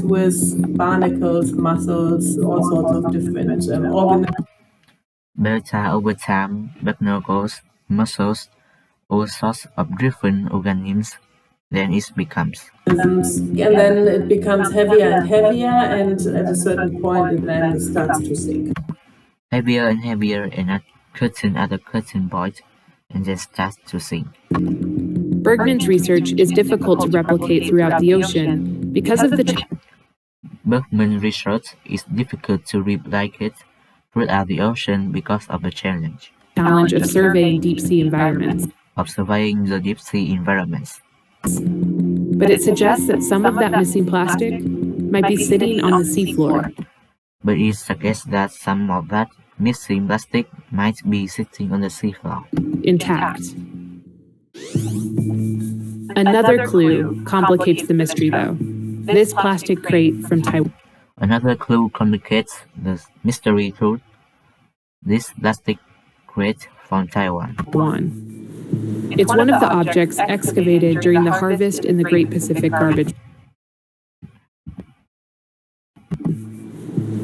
with barnacles, mussels, all sorts of different organisms. Beta over time, barnacles, mussels, all sorts of different organisms, then it becomes. And then it becomes heavier and heavier, and at a certain point it then starts to sink. Heavier and heavier and at a certain point, and then starts to sink. Bergman's research is difficult to replicate throughout the ocean because of the Bergman's research is difficult to replicate throughout the ocean because of the challenge of surveying deep sea environments. of surveying the deep sea environments. But it suggests that some of that missing plastic might be sitting on the seafloor. But it suggests that some of that missing plastic might be sitting on the seafloor. Intact. Another clue complicates the mystery, though. This plastic crate from Taiwan. Another clue complicates the mystery through this plastic crate from Taiwan. It's one of the objects excavated during the harvest in the Great Pacific Garbage.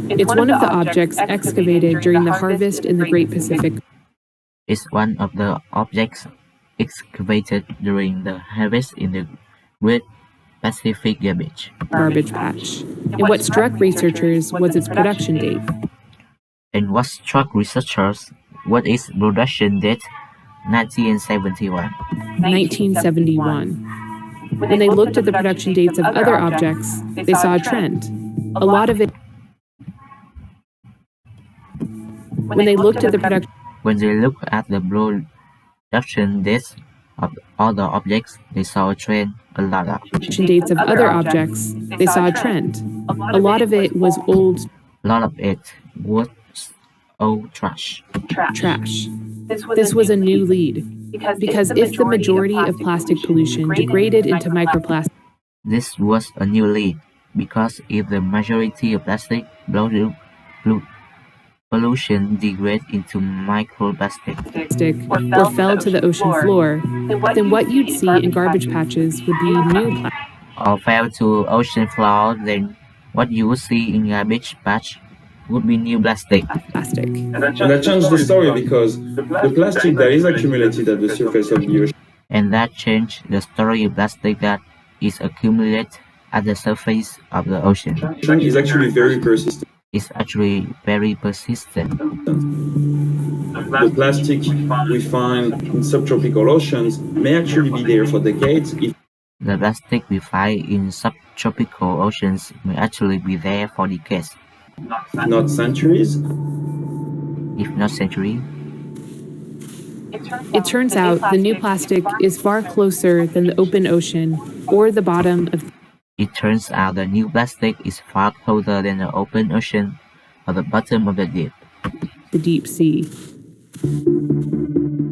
It's one of the objects excavated during the harvest in the Great Pacific. It's one of the objects excavated during the harvest in the Great Pacific Garbage Patch. And what struck researchers was its production date. And what struck researchers was its production date, 1971. 1971. When they looked at the production dates of other objects, they saw a trend. A lot of it. When they looked at the production. When they looked at the production dates of other objects, they saw a trend. A lot of dates of other objects, they saw a trend. A lot of it was old. A lot of it was old trash. This was a new lead, because if the majority of plastic pollution degraded into microplastic. This was a new lead, because if the majority of plastic pollution degrades into microplastic or fell to the ocean floor, then what you'd see in garbage patches would be new plastic. Or fell to ocean floor, then what you would see in garbage patch would be new plastic. And that changed the story because the plastic that is accumulated at the surface of the ocean. And that changed the story of plastic that is accumulated at the surface of the ocean. Is actually very persistent. It's actually very persistent. The plastic we find in subtropical oceans may actually be there for decades. The plastic we find in subtropical oceans may actually be there for decades. Not centuries. If not centuries. It turns out the new plastic is far closer than the open ocean or the bottom of. It turns out the new plastic is far closer than the open ocean or the bottom of the deep sea.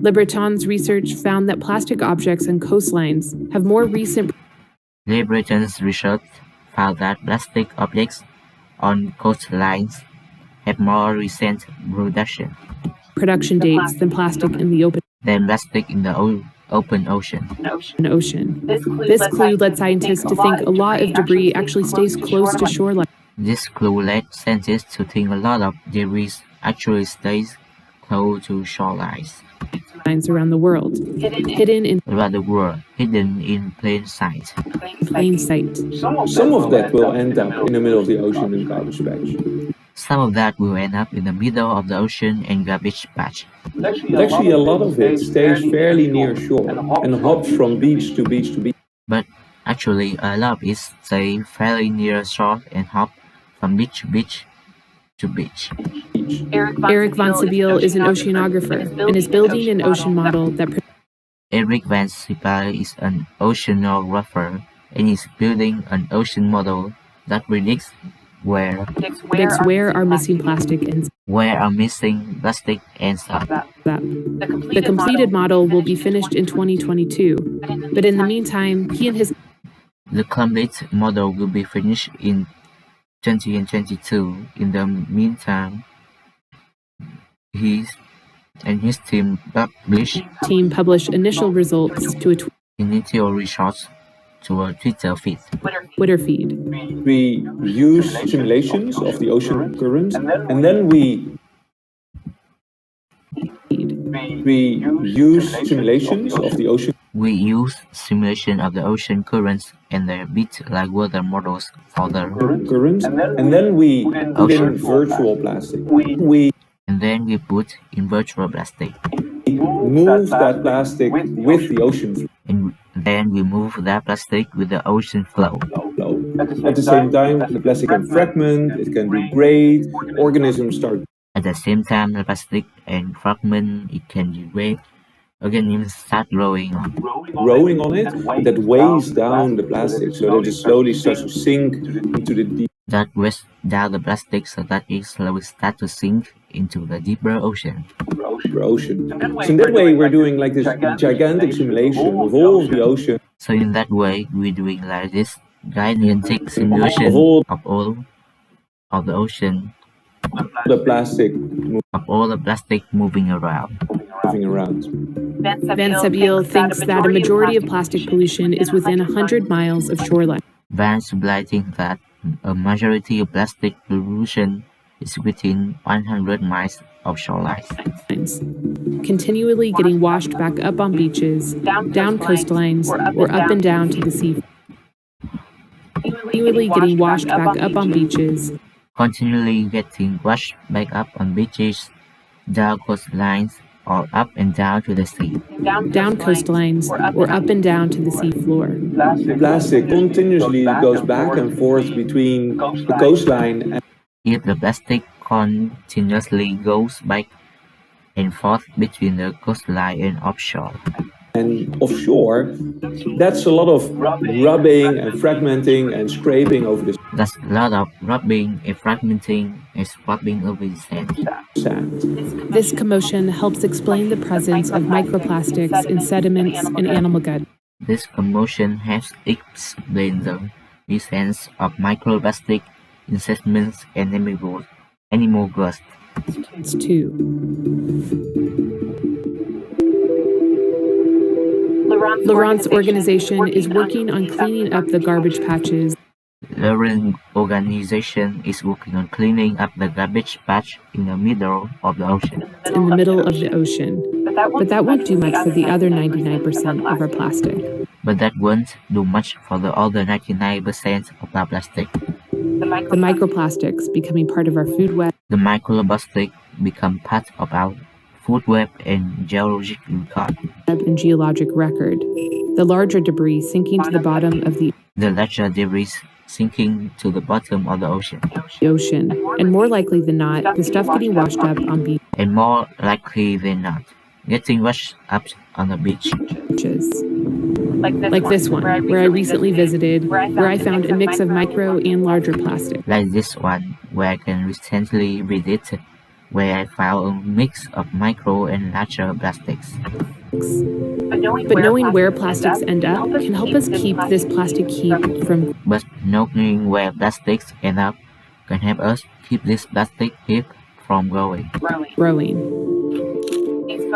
Le Breton's research found that plastic objects on coastlines have more recent. Le Breton's research found that plastic objects on coastlines have more recent production dates than plastic in the open. Than plastic in the open ocean. This clue led scientists to think a lot of debris actually stays close to shoreline. This clue led scientists to think a lot of debris actually stays close to shorelines. Around the world, hidden in plain sight. Some of that will end up in the middle of the ocean in garbage patch. Some of that will end up in the middle of the ocean and garbage patch. Actually, a lot of it stays fairly near shore and hops from beach to beach to beach. But actually, a lot of it stays fairly near shore and hop from beach to beach to beach. Eric Van Siebel is an oceanographer and is building an ocean model that. Eric Van Siebel is an oceanographer and is building an ocean model that predicts where are missing plastic ends. Where are missing plastic ends up. The completed model will be finished in 2022, but in the meantime, he and his. The complete model will be finished in 2022. In the meantime, he and his team published initial results to a. Initial results to a Twitter feed. Twitter feed. We use simulations of the ocean currents, and then we use simulations of the ocean We use simulation of the ocean currents and their bit-like weather models for the currents, and then we put in virtual plastic. We and then we put in virtual plastic. move that plastic with the ocean And then we move that plastic with the ocean flow. flow. At the same time, the plastic can fragment, it can degrade, organisms start At the same time, the plastic and fragment it can degrade. Organisms start growing on. growing on it that weighs down the plastic so that it slowly starts to sink into the deep That weighs down the plastic so that it slowly starts to sink into the deeper ocean. ocean. So in that way, we're doing like this gigantic simulation of all of the ocean, So in that way, we're doing like this gigantic simulation all of all of the ocean, the plastic of all the plastic moving around. moving around. Van Sabeel thinks that a majority of plastic pollution is within 100 miles of shoreline. Van Sabeel thinks that a majority of plastic pollution is within 100 miles of shorelines, Continually getting washed back up on beaches, down coastlines, or up and down to the sea. Continually getting washed back up on beaches, continually getting washed back up on beaches, down coastlines, or up and down to the sea. down coastlines, or up and down to the sea floor. Plastic continuously goes back and forth between the coastline If the plastic continuously goes back and forth between the coastline and offshore, and offshore, that's a lot of rubbing and fragmenting and scraping over the there's a lot of rubbing and fragmenting and scrubbing over the sand. sand. This commotion helps explain the presence of microplastics in sediments and animal gut. This commotion helps explain the presence of microplastic in sediments and animal guts. It's two. Laurent's organization is working on cleaning up the garbage patches Lauren's organization is working on cleaning up the garbage patch in the middle of the ocean. in the middle of the ocean. But that won't do much for the other 99% of our plastic. But that won't do much for the other 99% of our plastic. The microplastics becoming part of our food web The microplastic become part of our food web and geologic record. and geologic record. The larger debris sinking to the bottom of the The larger debris sinking to the bottom of the ocean. ocean. And more likely than not, the stuff getting washed up on And more likely than not, getting washed up on the beach. beaches. Like this one, where I recently visited, where I found a mix of micro and larger plastic. Like this one, where I can recently visit, where I found a mix of micro and larger plastics. But knowing where plastics end up can help us keep this plastic heap from But knowing where plastics end up can help us keep this plastic heap from growing. growing.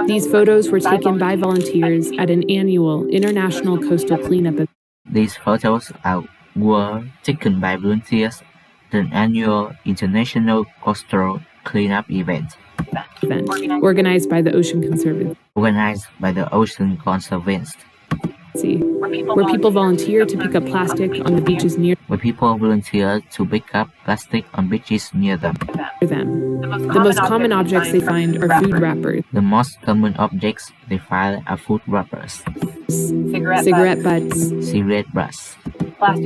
These photos were taken by volunteers at an annual international coastal cleanup event. These photos were taken by volunteers at an annual international coastal cleanup event Organized by the Ocean Conservancy, organized by the Ocean Conservancy, where people volunteer to pick up plastic on the beaches near where people volunteer to pick up plastic on beaches near them. them. The most common objects they find are food wrappers, The most common objects they find are food wrappers, cigarette butts, cigarette butts,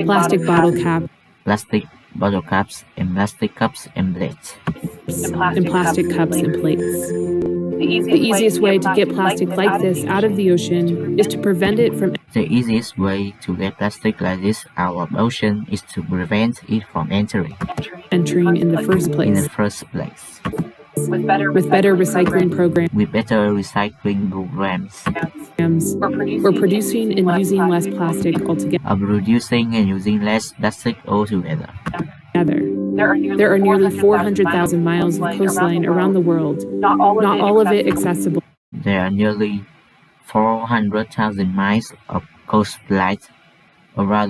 plastic bottle caps, plastic bottle caps, and plastic cups and plates. and plastic cups and plates. The easiest way to get plastic like this out of the ocean is to prevent it from The easiest way to get plastic like this out of the ocean is to prevent it from entering entering in the first in place. the first place. With better recycling programs, With better recycling programs we're producing and using less plastic altogether. of reducing and using less plastic altogether. There are nearly 400,000 miles of coastline around the world, not all of it accessible. There are nearly 400,000 miles of coastline or rather